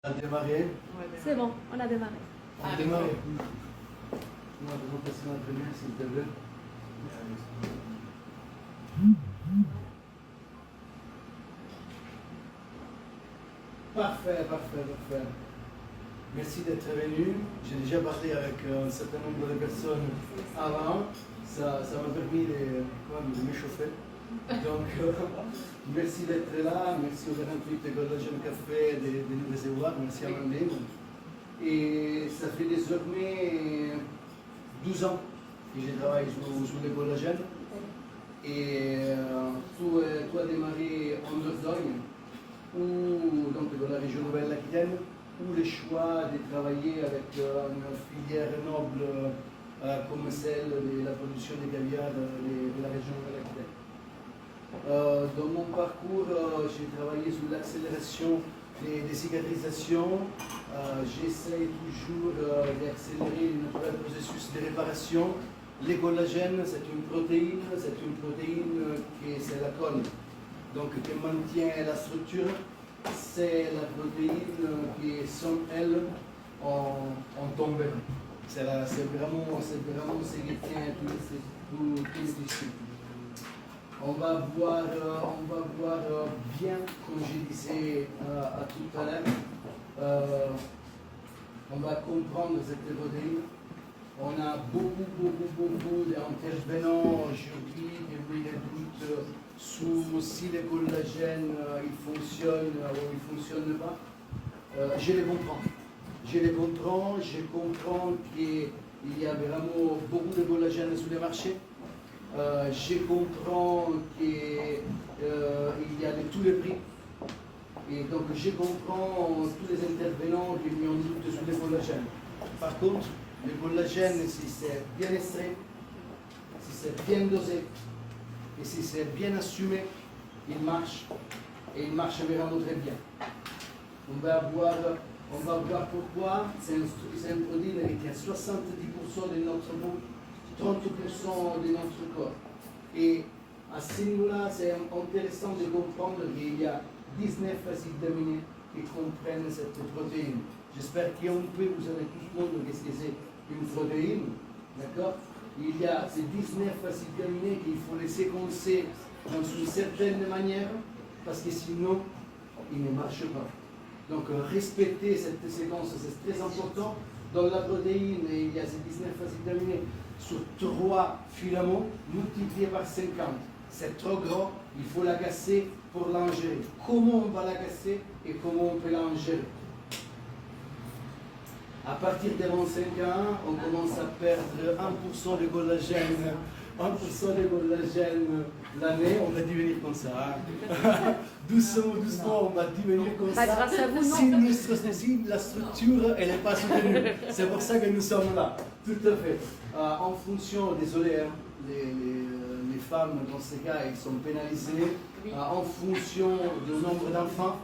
On a démarré. C'est bon, on a démarré. On a démarré. On va passer dans la première, s'il te plaît. Parfait, parfait, parfait. Merci d'être venu. J'ai déjà parlé avec un certain nombre de personnes avant. Ça m'a permis de m'échauffer. Donc, merci d'être là. Merci au 48 Golden Café de nous recevoir. Merci Amandine. Et ça fait désormais 12 ans que je travaille sur le collagène. Et tout a démarré en Dordogne, donc dans la région Nouvelle-Aquitaine, où le choix de travailler avec une filière noble comme celle de la production de caviar de la région Nouvelle-Aquitaine. Dans mon parcours, j'ai travaillé sur l'accélération des cicatrisations. J'essaie toujours d'accélérer le naturel processus de réparation. Le collagène, c'est une protéine qui c'est la colle, donc qui maintient la structure. C'est la protéine qui, sans elle, on tomberait. C'est vraiment ce qui tient tous les tissus. On va voir bien, comme je disais à tout à l'heure, on va comprendre cette protéine. On a beaucoup d'intervenants aujourd'hui qui ont des doutes sur si le collagène il fonctionne ou il ne fonctionne pas. Je les comprends. Je comprends qu'il y a vraiment beaucoup de collagène sur le marché. Je comprends qu'il y a de tous les prix. Et donc je comprends tous les intervenants qui ont doute sur le collagène. Par contre, le collagène, si c'est bien extrait, si c'est bien dosé et si c'est bien assumé, il marche. Et il marche vraiment très bien. On va voir pourquoi. C'est un produit qui a 70% de notre peau, 30% de notre corps. Et à ce niveau-là, c'est intéressant de comprendre qu'il y a 19 acides aminés qui comprennent cette protéine. J'espère qu'on peut, vous savez tout le monde qu'est-ce que c'est une protéine, d'accord? Il y a ces 19 acides aminés qu'il faut les séquencer dans une certaine manière, parce que sinon, ils ne marchent pas. Donc, respecter cette séquence, c'est très important. Dans la protéine, il y a ces 19 acides aminés sur 3 filaments multipliés par 50. C'est trop grand, il faut la casser pour l'ingérer. Comment on va la casser et comment on peut l'ingérer? À partir de 25 ans, on commence à perdre 1% de collagène. 1% de collagène l'année, on va devenir comme ça. Doucement, on va devenir comme ça. Grâce à vous, Si la structure, elle n'est pas soutenue. C'est pour ça que nous sommes là. Tout à fait. En fonction, désolé, hein, les femmes, dans ces cas, elles sont pénalisées. En fonction du nombre d'enfants,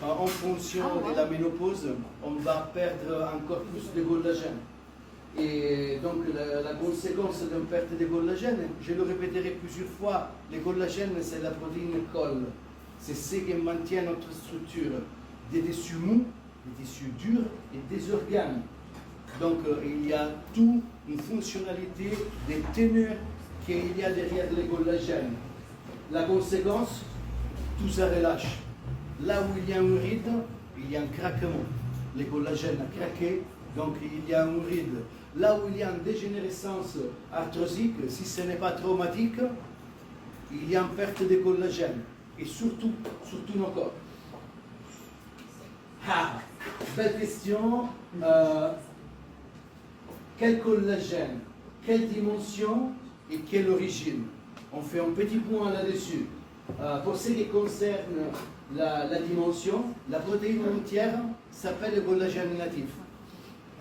en fonction de la ménopause, on va perdre encore plus de collagène. Et donc la conséquence d'une perte de collagène, je le répéterai plusieurs fois, le collagène c'est la protéine colle. C'est ce qui maintient notre structure. Des tissus mous, des tissus durs et des organes. Donc il y a toute une fonctionnalité des teneurs qu'il y a derrière le collagène. La conséquence, tout ça relâche. Là où il y a une ride, il y a un craquement. Le collagène a craqué, donc il y a une ride. Là où il y a une dégénérescence arthrosique, si ce n'est pas traumatique, il y a une perte de collagène. Et surtout nos corps. Ah, belle question. Quel collagène? Quelle dimension et quelle origine? On fait un petit point là-dessus. Pour ce qui concerne la dimension, la protéine entière s'appelle le collagène natif.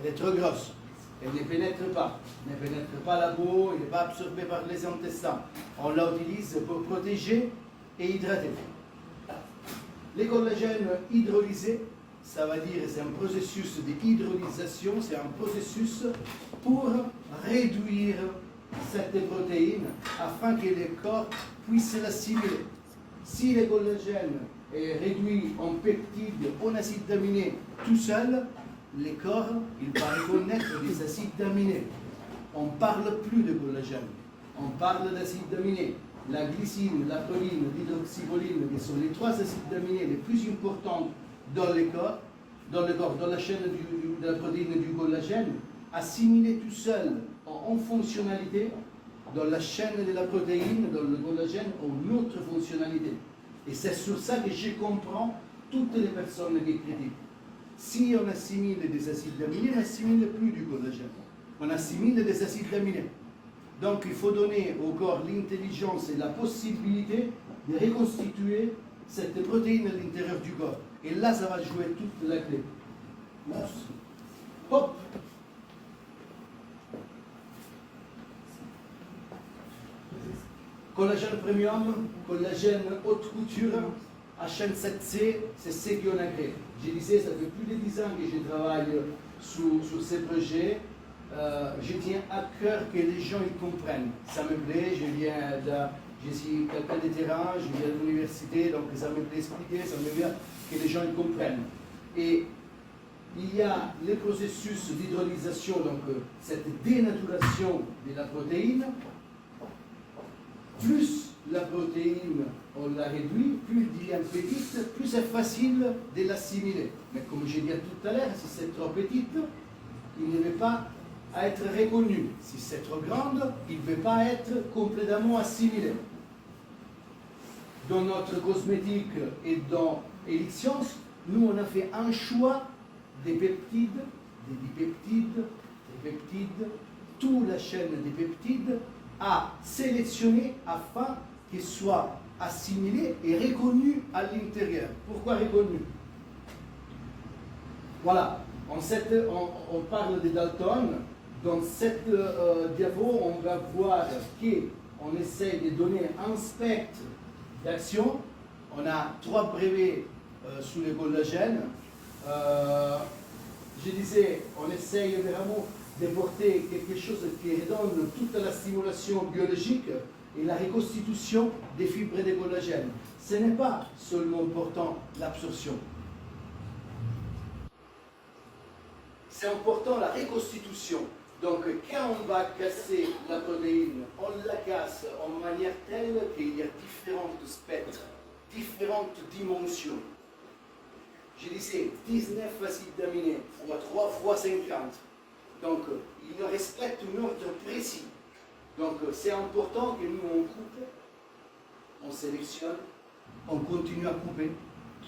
Elle est trop grosse. Elle ne pénètre pas la peau, elle n'est pas absorbée par les intestins. On l'utilise pour protéger et hydrater. Les collagènes hydrolysés, ça veut dire c'est un processus de hydrolysation, c'est un processus pour réduire cette protéine afin que le corps puisse l'assimiler. Si le collagène est réduit en peptides, en acides aminés tout seul, le corps il va reconnaître des acides aminés. On ne parle plus de collagène, on parle d'acides aminés. La glycine, la proline, l'hydroxyproline, qui sont les trois acides aminés les plus importants dans le corps, dans la chaîne de la protéine du collagène, assimilés tout seul en fonctionnalité, dans la chaîne de la protéine, dans le collagène, ont une autre fonctionnalité. Et c'est sur ça que je comprends toutes les personnes qui critiquent. Si on assimile des acides aminés, on n'assimile plus du collagène. On assimile des acides aminés. Donc il faut donner au corps l'intelligence et la possibilité de reconstituer cette protéine à l'intérieur du corps. Et là, ça va jouer toute la clé. Hop! Collagène premium, collagène haute couture, HN7C, c'est ce qu'on a créé. Je disais, ça fait plus de 10 ans que je travaille sur ces projets. Je tiens à cœur que les gens ils comprennent. Ça me plaît, je suis quelqu'un de terrain, je viens de l'université, donc ça me plaît expliquer, ça me plaît que les gens ils comprennent. Et il y a le processus d'hydrolysation, donc cette dénaturation de la protéine. Plus la protéine, on la réduit, plus elle devient petite, plus c'est facile de l'assimiler. Mais comme j'ai dit tout à l'heure, si c'est trop petite, il ne va pas être reconnu. Si c'est trop grande, il ne va pas être complètement assimilé. Dans notre cosmétique et dans Elixscience, nous on a fait un choix des peptides, des dipeptides, toute la chaîne des peptides à sélectionner afin qu'ils soient assimilés et reconnus à l'intérieur. Pourquoi reconnus? Voilà, on parle de Dalton. Dans cette diapo, on va voir qu'on essaie de donner un spectre d'action. On a 3 brevets sous le collagène. Je disais, on essaye vraiment de porter quelque chose qui redonne toute la stimulation biologique et la reconstitution des fibres de collagène. Ce n'est pas seulement important l'absorption. C'est important la reconstitution. Donc quand on va casser la protéine, on la casse en manière telle qu'il y a différents spectres, différentes dimensions. Je disais 19 acides aminés fois 3 fois 50. Donc, il respecte un ordre précis. Donc, c'est important que nous, on coupe, on sélectionne, on continue à couper,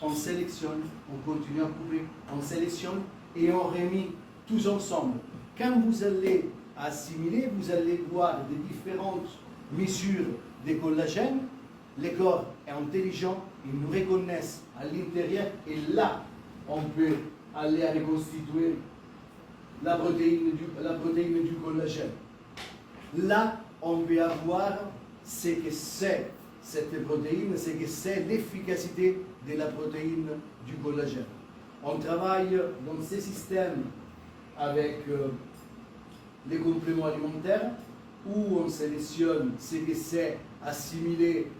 on sélectionne, on continue à couper, on sélectionne et on remet tous ensemble. Quand vous allez assimiler, vous allez voir des différentes mesures de collagène. Le corps est intelligent, ils nous reconnaissent à l'intérieur et là, on peut aller à reconstituer la protéine du collagène. Là, on peut avoir ce que c'est cette protéine, ce que c'est l'efficacité de la protéine du collagène. On travaille dans ces systèmes avec les compléments alimentaires où on sélectionne ce que c'est assimilé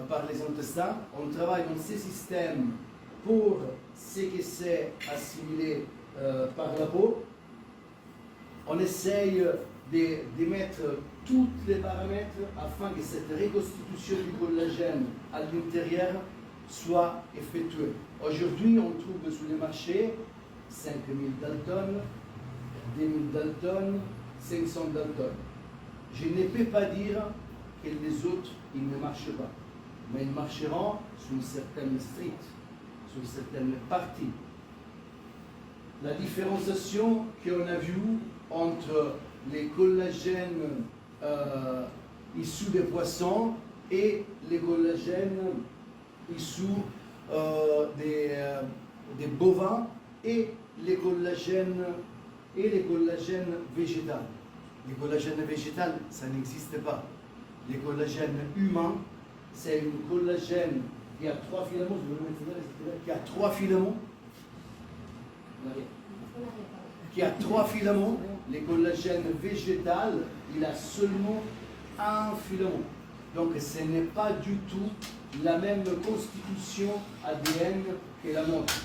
par les intestins. On travaille dans ces systèmes pour ce que c'est assimilé par la peau. On essaye de mettre tous les paramètres afin que cette reconstitution du collagène à l'intérieur soit effectuée. Aujourd'hui, on trouve sur le marché 5000 Dalton, 2000 Dalton, 500 Dalton. Je ne peux pas dire que les autres ils ne marchent pas, mais ils marcheront sur une certaine street, sur une certaine partie. La différenciation qu'on a vue entre les collagènes issus des poissons et les collagènes issus des bovins et les collagènes végétaux. Les collagènes végétaux, ça n'existe pas. Les collagènes humains, c'est une collagène qui a 3 filaments, je vais le mettre là, qui a 3 filaments. Qui a 3 filaments. Les collagènes végétales, il a seulement un filament. Donc ce n'est pas du tout la même constitution ADN que la nôtre.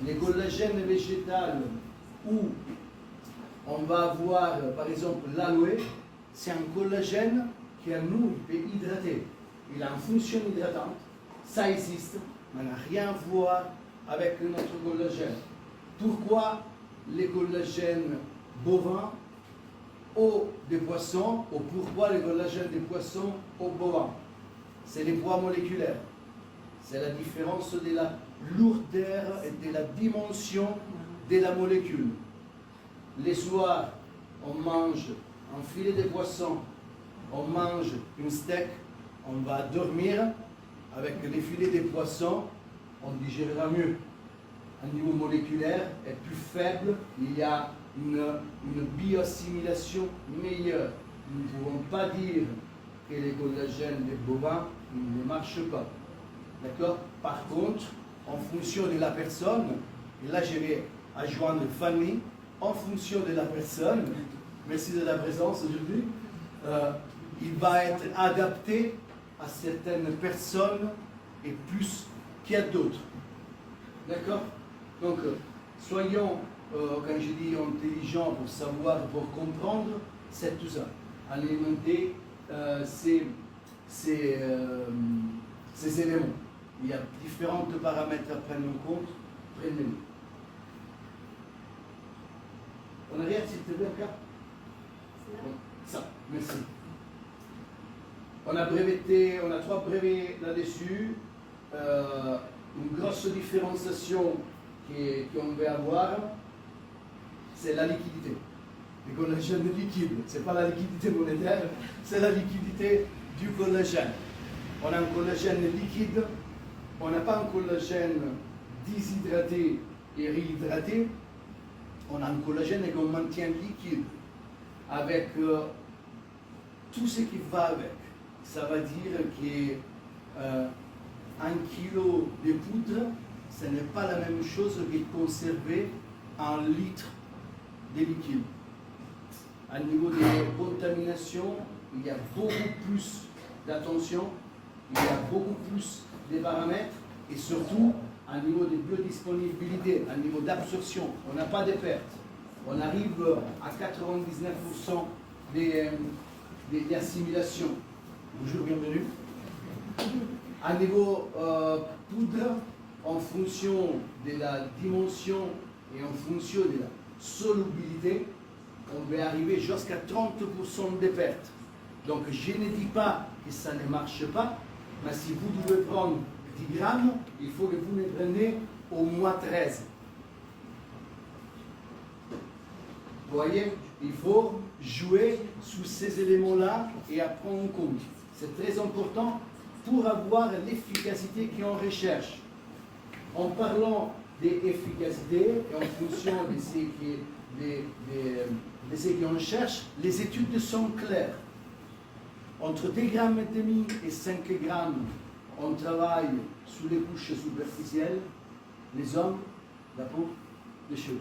Les collagènes végétales où on va avoir par exemple l'aloe, c'est un collagène qui à nous il peut hydrater. Il a une fonction hydratante, ça existe, mais n'a rien à voir avec notre collagène. Pourquoi les collagènes bovins ou des poissons, ou pourquoi les collagènes des poissons aux bovins? C'est les poids moléculaires. C'est la différence de la lourdeur et de la dimension de la molécule. Les soirs, on mange un filet de poisson, on mange un steak, on va dormir avec les filets de poisson, on digérera mieux. Un niveau moléculaire est plus faible, il y a une bioassimilation meilleure. Nous ne pouvons pas dire que les collagènes des bovins ne marchent pas. D'accord? Par contre, en fonction de la personne, et là je vais adjoindre Fanny, en fonction de la personne, merci de la présence aujourd'hui, il va être adapté à certaines personnes et plus qu'à d'autres. D'accord? Donc, soyons, quand je dis intelligents pour savoir, pour comprendre, c'est tout ça. Alimenter ces éléments. Il y a différents paramètres à prendre en compte. Prenez-les. En arrière, s'il te plaît, Pierre. Ça, merci. On a breveté, on a 3 brevets là-dessus. Une grosse différenciation qu'on va avoir, c'est la liquidité. Le collagène liquide, ce n'est pas la liquidité monétaire, c'est la liquidité du collagène. On a un collagène liquide, on n'a pas un collagène déshydraté et réhydraté, on a un collagène qu'on maintient liquide avec tout ce qui va avec. Ça veut dire qu'un kilo de poudre, ce n'est pas la même chose que conserver 1 litre de liquide. À niveau de contamination, il y a beaucoup plus d'attention, il y a beaucoup plus de paramètres et surtout à niveau de biodisponibilité, à niveau d'absorption, on n'a pas de pertes. On arrive à 99% d'assimilation. Bonjour, bienvenue. À niveau poudre, en fonction de la dimension et en fonction de la solubilité, on va arriver jusqu'à 30% de pertes. Donc je ne dis pas que ça ne marche pas, mais si vous devez prendre 10 grammes, il faut que vous ne preniez au moins 13. Vous voyez, il faut jouer sur ces éléments-là et à prendre en compte. C'est très important pour avoir l'efficacité qu'on recherche. En parlant d'efficacité et en fonction de ce qu'on cherche, les études sont claires. Entre 2,5 grammes et 5 grammes, on travaille sur les couches superficielles, les hommes, la peau, les cheveux.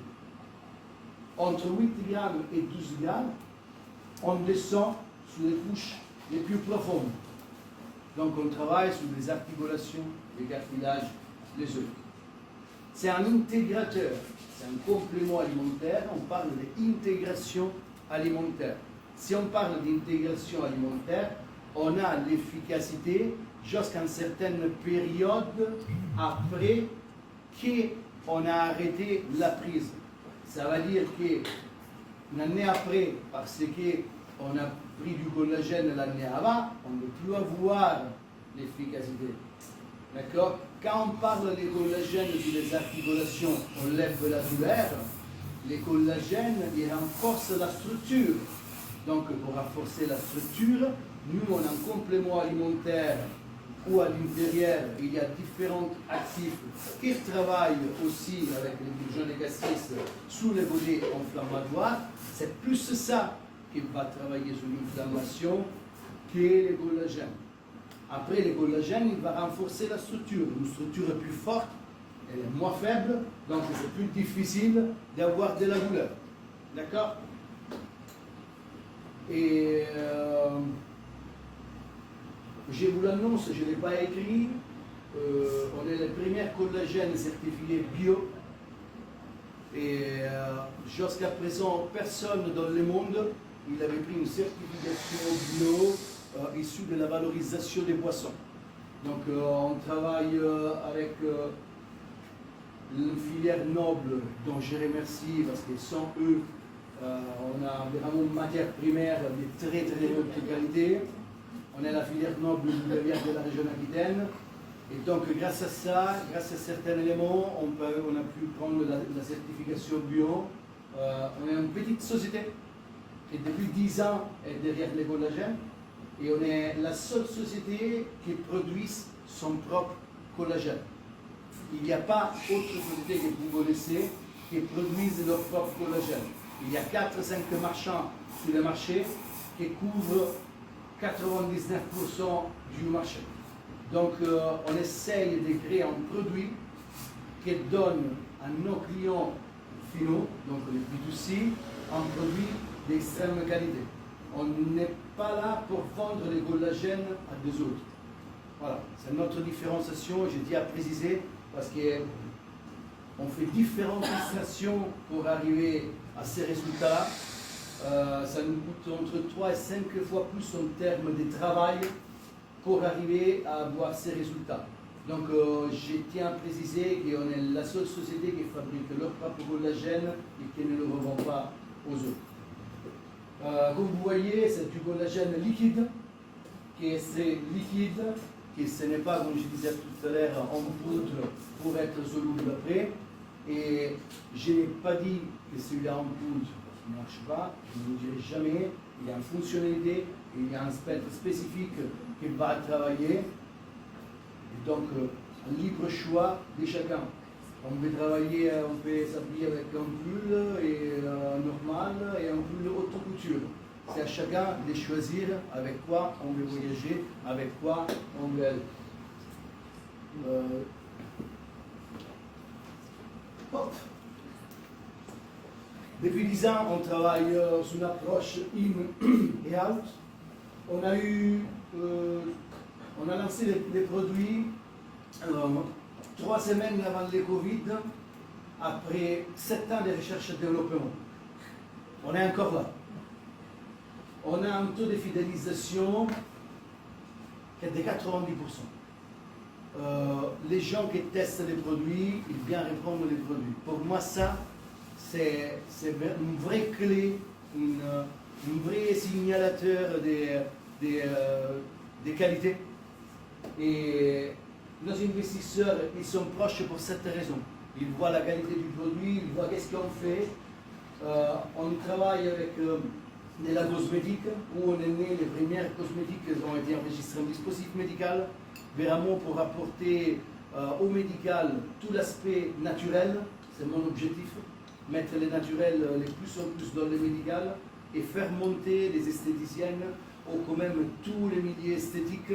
Entre 8 grammes et 12 grammes, on descend sur les couches les plus profondes. Donc on travaille sur les articulations, les cartilages, les os. C'est un intégrateur, c'est un complément alimentaire, on parle d'intégration alimentaire. Si on parle d'intégration alimentaire, on a l'efficacité jusqu'à une certaine période après qu'on a arrêté la prise. Ça veut dire qu'une année après, parce qu'on a pris du collagène l'année avant, on ne peut plus avoir l'efficacité. D'accord? Quand on parle des collagènes sur les articulations, on lève la douleur, les collagènes, ils renforcent la structure. Donc, pour renforcer la structure, nous, on a un complément alimentaire où à l'intérieur, il y a différents actifs qui travaillent aussi avec les bourgeons de cassis sous les volets inflammatoires. C'est plus ça qui va travailler sur l'inflammation que les collagènes. Après, les collagènes, il va renforcer la structure. Une structure plus forte, elle est moins faible, donc c'est plus difficile d'avoir de la douleur. D'accord? Et Je vous l'annonce, je ne l'ai pas écrit. On est les premiers collagènes certifiés bio. Et jusqu'à présent, personne dans le monde il avait pris une certification bio issue de la valorisation des poissons. Donc on travaille avec une filière noble dont je remercie parce que sans eux, on a vraiment une matière primaire de très très haute qualité. On est la filière noble de la région Aquitaine. Et donc grâce à ça, grâce à certains éléments, on a pu prendre la certification bio. On est une petite société qui depuis 10 ans est derrière les collagènes. Et on est la seule société qui produit son propre collagène. Il n'y a pas autre société que vous connaissez qui produisent leur propre collagène. Il y a 4-5 marchands sur le marché qui couvrent 99% du marché. Donc on essaye de créer un produit qui donne à nos clients finaux, donc les B2C, un produit d'extrême qualité. On n'est pas là pour vendre les collagènes à des autres. Voilà, c'est notre différenciation, j'ai dit à préciser, parce qu'on fait différentes stations pour arriver à ces résultats. Ça nous coûte entre 3 et 5 fois plus en termes de travail pour arriver à avoir ces résultats. Donc je tiens à préciser qu'on est la seule société qui fabrique leur propre collagène et qui ne le revend pas aux autres. Comme vous voyez, c'est du collagène liquide, qui est très liquide, qui ce n'est pas, comme je disais tout à l'heure, en poudre pour être soluble après. Et je n'ai pas dit que celui-là en poudre ne marche pas, je ne vous dirai jamais. Il y a une fonctionnalité, il y a un spectre spécifique qui va travailler. Et donc, un libre choix de chacun. On peut travailler, on peut s'habiller avec un pull et, normal et un pull haute couture. C'est à chacun de choisir avec quoi on veut voyager, avec quoi on veut aller. Depuis 10 ans, on travaille sur une approche in et out. On a lancé les produits 3 semaines avant le Covid, après 7 ans de recherche et développement. On est encore là. On a un taux de fidélisation qui est de 90%. Les gens qui testent les produits, ils viennent répondre les produits. Pour moi, ça, c'est une vraie clé, un vrai signalateur des qualités. Et nos investisseurs, ils sont proches pour cette raison. Ils voient la qualité du produit, ils voient qu'est-ce qu'on fait. On travaille avec de la cosmétique, où on est né, les premières cosmétiques ont été enregistrées en dispositif médical, vraiment pour apporter au médical tout l'aspect naturel, c'est mon objectif, mettre les naturels les plus en plus dans le médical et faire monter les esthéticiennes ou quand même tous les milieux esthétiques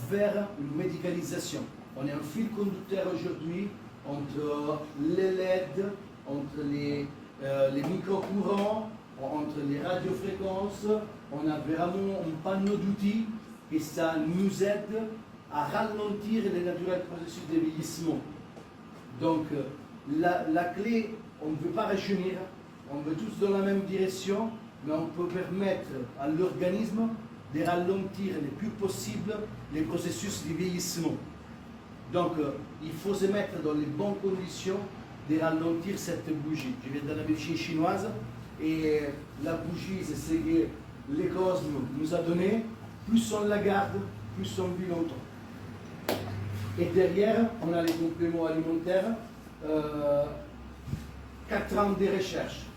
vers une médicalisation. On est un fil conducteur aujourd'hui entre les LED, entre les micro-courants, entre les radiofréquences. On a vraiment un panneau d'outils et ça nous aide à ralentir les naturels processus de vieillissement. Donc la clé, on ne veut pas rajeunir, on veut tous dans la même direction, mais on peut permettre à l'organisme de ralentir le plus possible les processus de vieillissement. Donc il faut se mettre dans les bonnes conditions de ralentir cette bougie. Je viens de la médecine chinoise et la bougie, c'est ce que le cosmos nous a donné. Plus on la garde, plus on vit longtemps. Et derrière, on a les compléments alimentaires. 4 ans de recherche.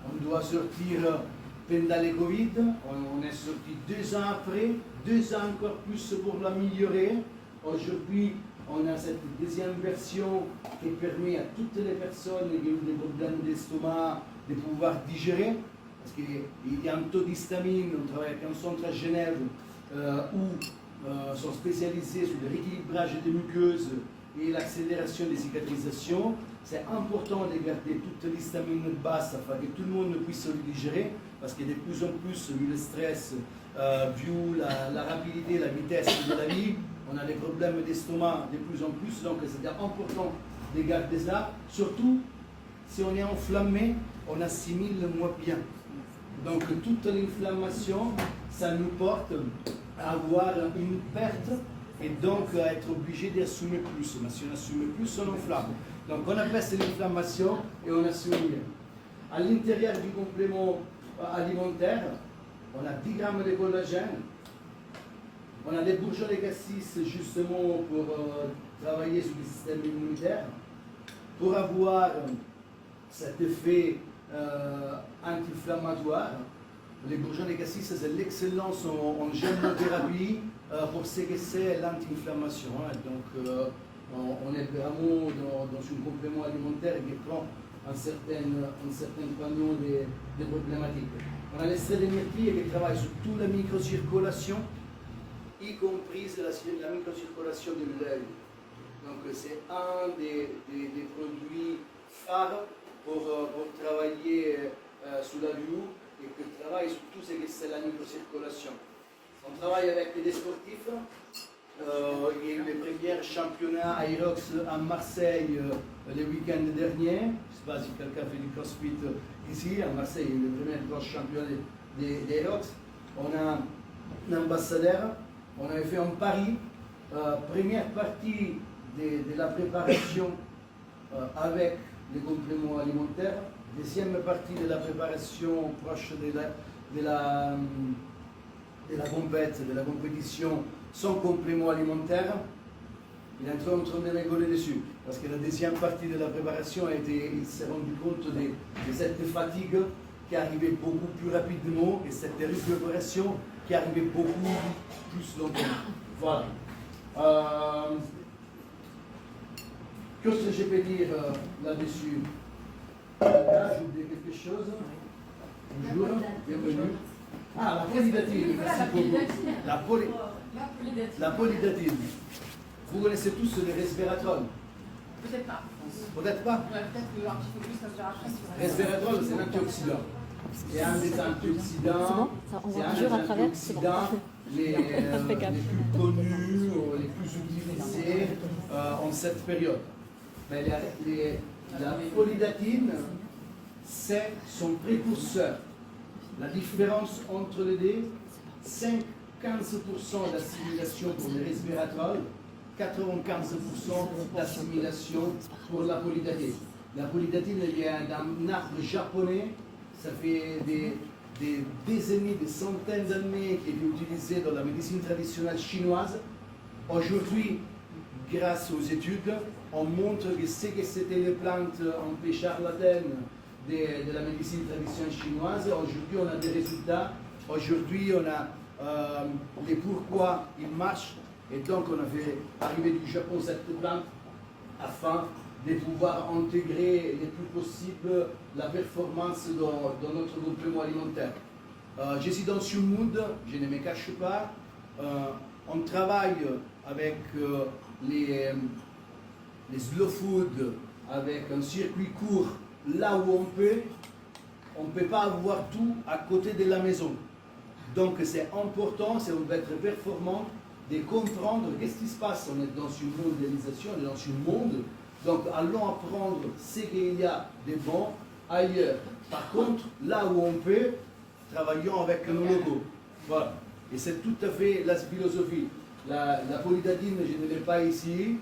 On doit sortir pendant le Covid, on est sorti 2 ans après, 2 ans encore plus pour l'améliorer. Aujourd'hui, on a cette deuxième version qui permet à toutes les personnes qui ont des problèmes d'estomac de pouvoir digérer. Parce qu'il y a un taux d'histamine, on travaille avec un centre à Genève où sont spécialisés sur le rééquilibrage des muqueuses et l'accélération des cicatrisations. c'est important de garder toute l'histamine basse afin que tout le monde puisse le digérer, parce que de plus en plus, vu le stress, vu la rapidité, la vitesse de la vie, on a des problèmes d'estomac de plus en plus, donc c'est important de garder ça. Surtout, si on est enflammé, on assimile moins bien. Donc toute l'inflammation, ça nous porte à avoir une perte et donc à être obligé d'assumer plus. Mais si on assume plus, on enflamme. Donc on abaisse l'inflammation et on assume bien. À l'intérieur du complément alimentaire, on a 10 grammes de collagène, on a des bourgeons de cassis justement pour travailler sur le système immunitaire, pour avoir cet effet anti-inflammatoire. Les bourgeons de cassis, c'est l'excellence en germothérapie pour séquestrer l'anti-inflammation. Donc on est vraiment dans un complément alimentaire qui prend un certain panneau de problématiques. On a l'extrait de myrtille qui travaille sur toute la microcirculation, y compris la microcirculation de l'œil. Donc c'est un des produits phares pour travailler sur la vue et qui travaille sur tout ce qui est la microcirculation. On travaille avec des sportifs. Il y a eu les premiers championnats Aerox à Marseille le week-end dernier. Je ne sais pas si quelqu'un fait du crossfit ici. À Marseille, il y a eu le premier grand championnat d'Aerox. On a un ambassadeur. On avait fait un pari. Première partie de la préparation avec les compléments alimentaires. Deuxième partie de la préparation proche de la compète, de la compétition sans complément alimentaire. Il est en train de rigoler dessus, parce que la deuxième partie de la préparation il s'est rendu compte de cette fatigue qui arrivait beaucoup plus rapidement et cette récupération qui arrivait beaucoup plus longtemps. Voilà. Qu'est-ce que je peux dire là-dessus? J'ai oublié quelque chose. Bonjour, bienvenue. Ah, la polydatine, merci beaucoup. La polydatine. Vous connaissez tous les resveratrol? Peut-être pas. Peut-être pas? Ouais, peut-être que un petit peu plus, ça se verra après. Resveratrol, c'est un antioxydant. C'est un des antioxydants. On C'est voit un toujours des à travers, c'est bon. antioxydants les plus connus, les plus utilisés en cette période. Mais la polydatine, c'est son précurseur. La différence entre les deux, 15% d'assimilation pour le resveratrol, 95% d'assimilation pour la polydatine. La polydatine vient d'un arbre japonais, ça fait des décennies, des centaines d'années qu'il est utilisé dans la médecine traditionnelle chinoise. Aujourd'hui, grâce aux études, on montre que ce que c'était les plantes un peu charlatanes de la médecine traditionnelle chinoise. Aujourd'hui, on a des résultats. Aujourd'hui, on a les pourquoi il marche. Et donc, on a fait arriver du Japon cette plante afin de pouvoir intégrer le plus possible la performance dans notre complément alimentaire. Je suis dans ce mood, je ne me cache pas. On travaille avec les slow food, avec un circuit court, là où on ne peut pas avoir tout à côté de la maison. Donc c'est important, si on veut être performant, de comprendre qu'est-ce qui se passe. On est dans une mondialisation, on est dans un monde, donc allons apprendre ce qu'il y a de bon ailleurs. Par contre, là où on peut, travaillons avec nos locaux. Voilà. Et c'est tout à fait la philosophie. La polydatine, je ne l'ai pas ici.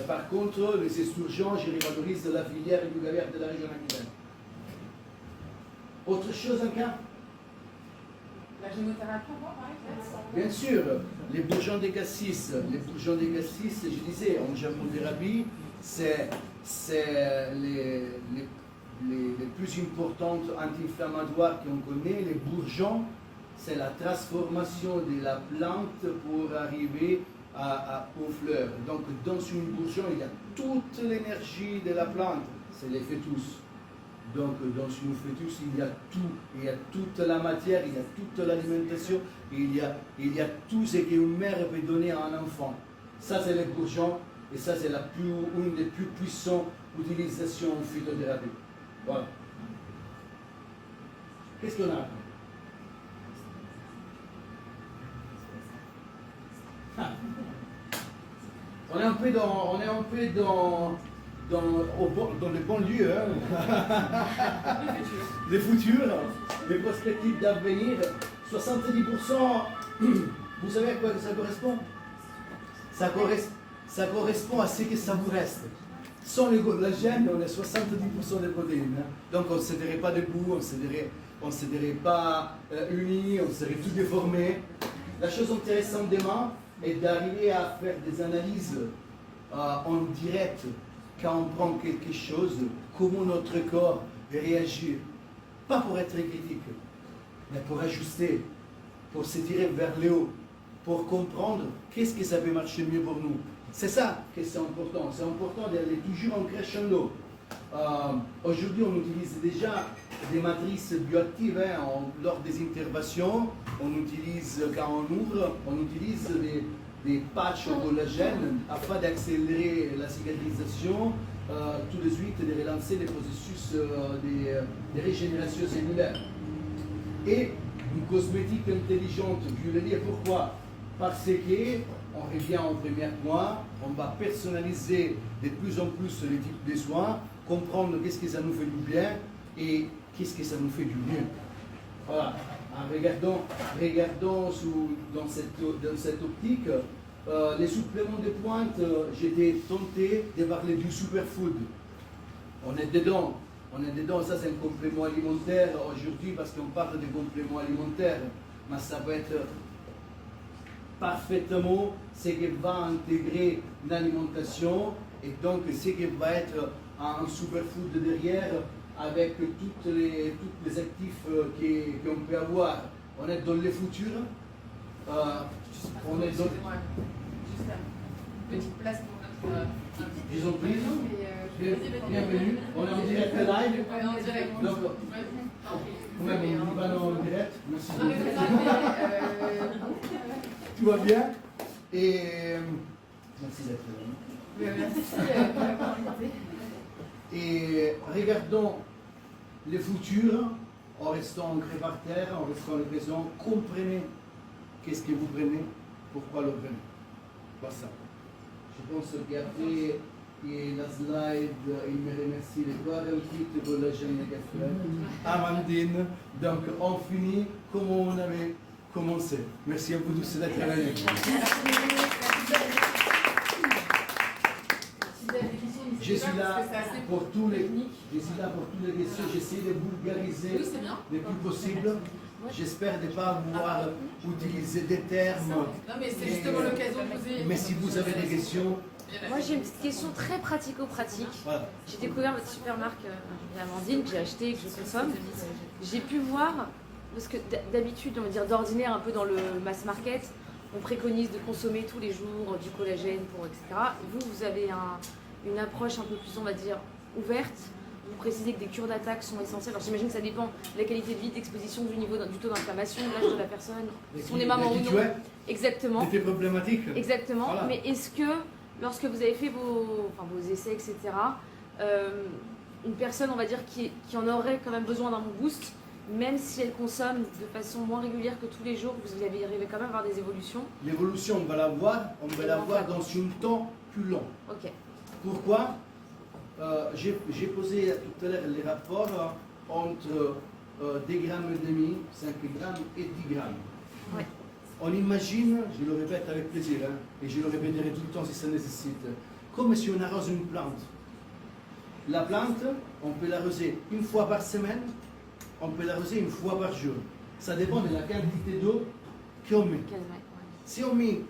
Par contre, les esturgeons, je revalorise la filière du gavert de la région Aquitaine. Autre chose encore? La gémothérapie, on voit, pareil. Bien sûr, les bourgeons de cassis, je disais, en germothérapie, c'est les plus importantes anti-inflammatoires qu'on connaît. Les bourgeons, c'est la transformation de la plante pour arriver aux fleurs. Donc, dans une bourgeon, il y a toute l'énergie de la plante, c'est les fœtus. Donc, dans une fœtus, il y a tout. Il y a toute la matière, il y a toute l'alimentation, il y a tout ce qu'une mère peut donner à un enfant. Ça, c'est les bourgeons, et ça, c'est une des plus puissantes utilisation phytothérapie. Voilà. Qu'est-ce qu'on a après? Ah. On est un peu dans les bons lieux, hein. Les futurs, les perspectives d'avenir. 70%, vous savez à quoi ça correspond? Ça correspond à ce que ça vous reste. Sans la gêne, on a 70% des protéines. Hein. Donc on ne se dirait pas debout, on ne se dirait pas unis, on serait tout déformé. La chose intéressante demain est d'arriver à faire des analyses en direct quand on prend quelque chose, comment notre corps réagit. Pas pour être critique, mais pour ajuster, pour se tirer vers le haut, pour comprendre qu'est-ce que ça peut marcher mieux pour nous. C'est ça que c'est important. C'est important d'aller toujours en crescendo. Aujourd'hui, on utilise déjà des matrices bioactives lors des interventions. On utilise, quand on ouvre, on utilise des patchs au collagène afin d'accélérer la cicatrisation, tout de suite de relancer les processus de régénération cellulaire. Et une cosmétique intelligente, je vais le dire pourquoi. Parce que, on revient au premier point, on va personnaliser de plus en plus les types de soins, comprendre qu'est-ce que ça nous fait du bien et qu'est-ce que ça nous fait du mieux. Voilà. Regardons dans cette optique, les suppléments de pointe, j'étais tenté de parler du superfood. On est dedans, ça c'est un complément alimentaire aujourd'hui parce qu'on parle de compléments alimentaires, mais ça peut être parfaitement ce qui va intégrer l'alimentation et donc ce qui va être un superfood derrière avec tous les actifs qu'on peut avoir. On est dans les futurs. On est dans... Excusez-moi, juste une petite place pour notre... Ils ont pris. Bienvenue. On est en direct live. Ouais, en direct. Donc, vous-même, on va en direct. Merci Non, mais vous avez, Tout va bien. Et merci d'être là. merci pour la parole. Et regardons les futurs en restant ancrés par terre, en restant le présent. Comprenez qu'est-ce que vous prenez, pourquoi le prenez. Pas ça. Je pense qu'après la slide, il me remercie de 48 pour la chaîne de café. Amandine, donc on finit comme on avait commencé. Merci à vous tous d'être venus. Je suis là pour tous les questions. J'essaie de vulgariser le plus possible. J'espère ne pas avoir utilisé des termes. Non, mais c'est justement l'occasion de poser. Mais si vous avez des questions. Moi j'ai une petite question très pratico-pratique. Voilà. J'ai découvert votre super marque Amandine que j'ai acheté et que je consomme. J'ai pu voir, parce que d'habitude, on va dire d'ordinaire, un peu dans le mass market, on préconise de consommer tous les jours du collagène pour etc. Vous avez une approche un peu plus, on va dire, ouverte. Vous précisez que des cures d'attaque sont essentielles. Alors j'imagine que ça dépend de la qualité de vie, d'exposition, du niveau du taux d'inflammation, de l'âge de la personne, si on est maman ou non. Exactement. C'était problématique. Exactement. Voilà. Mais est-ce que, lorsque vous avez fait vos essais, etc., une personne, on va dire, qui en aurait quand même besoin d'un boost, même si elle consomme de façon moins régulière que tous les jours, vous arrivez quand même à avoir des évolutions? L'évolution, on va la voir dans un temps plus long. Ok. Pourquoi? J'ai posé tout à l'heure les rapports entre 2,5 grammes, 5 grammes et 10 grammes. Ouais. On imagine, je le répète avec plaisir, hein, et je le répéterai tout le temps si ça nécessite, comme si on arrose une plante. La plante, on peut l'arroser une fois par semaine, on peut l'arroser une fois par jour. Ça dépend de la quantité d'eau qu'on met. Si on met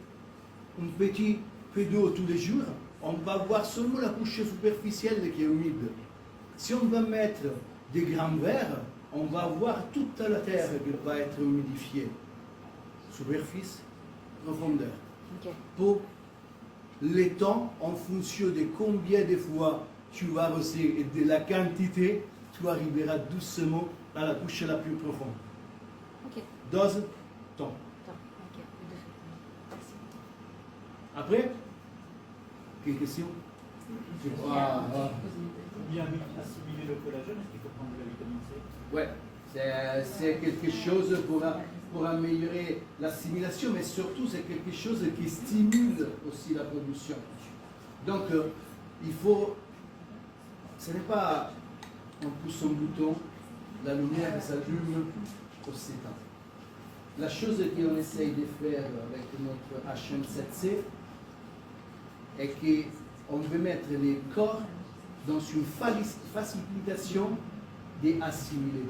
un petit peu d'eau tous les jours, on va voir seulement la couche superficielle qui est humide. Si on va mettre des grammes verts, on va voir toute la terre qui va être humidifiée. Superficie, profondeur. Okay. Pour les temps, en fonction de combien de fois tu vas arroser et de la quantité, tu arriveras doucement à la couche la plus profonde. Okay. Dose, temps. Okay. Après, quelles questions? Je crois. Bien assimiler le collagène, est-ce qu'il faut prendre de la vitamine C? Ouais, c'est quelque chose pour améliorer l'assimilation, mais surtout c'est quelque chose qui stimule aussi la production. Donc il faut, ce n'est pas on pousse un bouton, la lumière s'allume aussitôt. La chose qu'on essaye de faire avec notre HM7C est qu'on veut mettre les corps dans une facilitation d'assimiler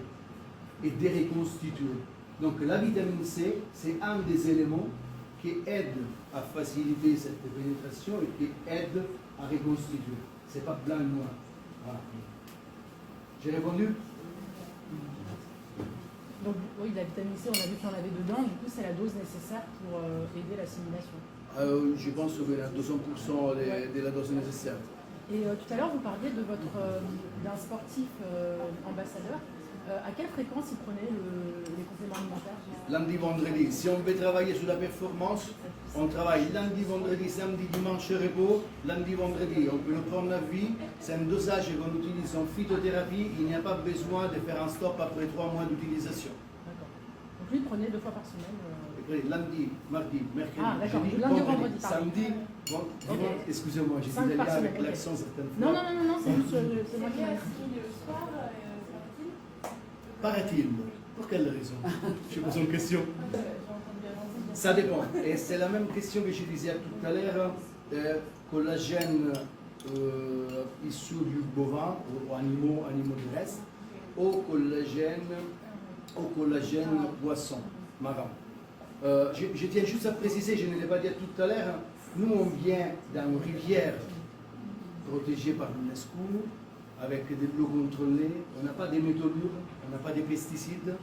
et de reconstituer. Donc la vitamine C, c'est un des éléments qui aide à faciliter cette pénétration et qui aide à reconstituer. Ce n'est pas blanc et noir. Voilà. J'ai répondu? Donc oui, la vitamine C, on a vu qu'il y en avait dedans, du coup c'est la dose nécessaire pour aider l'assimilation. Je pense que à 200% de la dose nécessaire. Et tout à l'heure, vous parliez de d'un sportif ambassadeur. À quelle fréquence il prenait les compléments alimentaires? Lundi, vendredi. Si on veut travailler sur la performance, on travaille lundi, vendredi, samedi, dimanche, repos. Lundi, vendredi, on peut le prendre à vie. C'est un dosage qu'on utilise en phytothérapie. Il n'y a pas besoin de faire un stop après 3 mois d'utilisation. D'accord. Donc lui, il prenait 2 fois par semaine. Lundi, mardi, mercredi, Ah, d'accord. jeudi, Lundi, vendredi, vendredi, pardon. samedi, Ok. excusez-moi, j'ai dit 5 par d'aller avec semaine, ok. l'accent certaines fois. Non, c'est juste c'est moi qui m'ai dit. Le soir, Paraît-il. Pour quelle raison? Je pose une question. j'ai entendu avant. Ça dépend. Et c'est la même question que je disais tout à l'heure. Collagène issu du bovin, ou animaux terrestres, au collagène poisson, marin. Je tiens juste à préciser, je ne l'ai pas dit tout à l'heure, nous on vient d'une rivière protégée par l'UNESCO, avec des eaux contrôlées, on n'a pas de métaux lourds, on n'a pas de pesticides,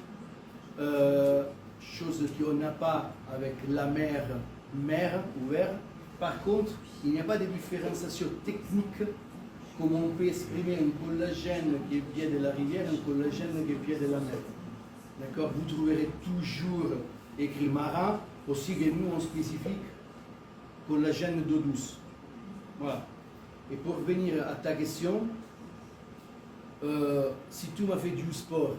chose qu'on n'a pas avec la mer ouverte. Par contre, il n'y a pas de différenciation technique comme on peut exprimer un collagène qui vient de la rivière, un collagène qui vient de la mer. D'accord? Vous trouverez toujours écrit marin, aussi que nous en spécifique, collagène d'eau douce. Voilà. Et pour venir à ta question, si tu m'as fait du sport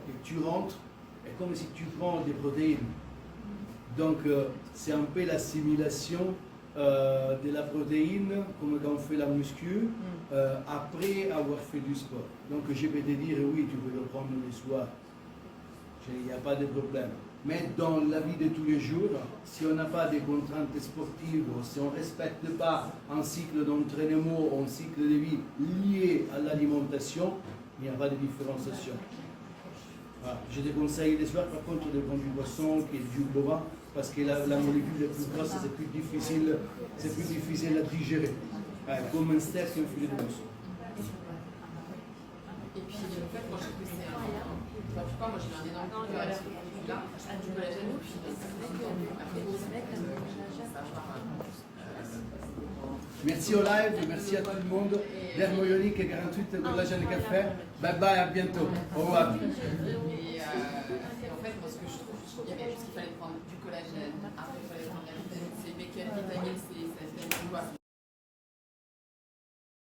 et que tu rentres, c'est comme si tu prends des protéines. Donc c'est un peu l'assimilation de la protéine, comme quand on fait la muscu, après avoir fait du sport. Donc je peux te dire, oui, tu peux le prendre le soir. Il n'y a pas de problème. Mais dans la vie de tous les jours, si on n'a pas de contraintes sportives, si on ne respecte pas un cycle d'entraînement ou un cycle de vie lié à l'alimentation, il n'y a pas de différenciation. Voilà. Je te conseille le soir par contre de prendre du poisson qui est du bovin, parce que la molécule est plus grosse, c'est plus difficile à digérer. Comme un steak et un filet de poisson. Et puis, en fait, moi, je trouve que c'est je sais pas, moi j'ai un énorme coup de cœur avec ce produit-là, du collagène, puis Merci au live, merci à tout le monde. Dermoionique et 48 collagène café. Bye bye, à bientôt. Au revoir. Et en fait, moi ce que je trouve qu'il y avait juste qu'il fallait prendre du collagène, après il fallait prendre la vitamine C, mais quelle vitamine C, ça se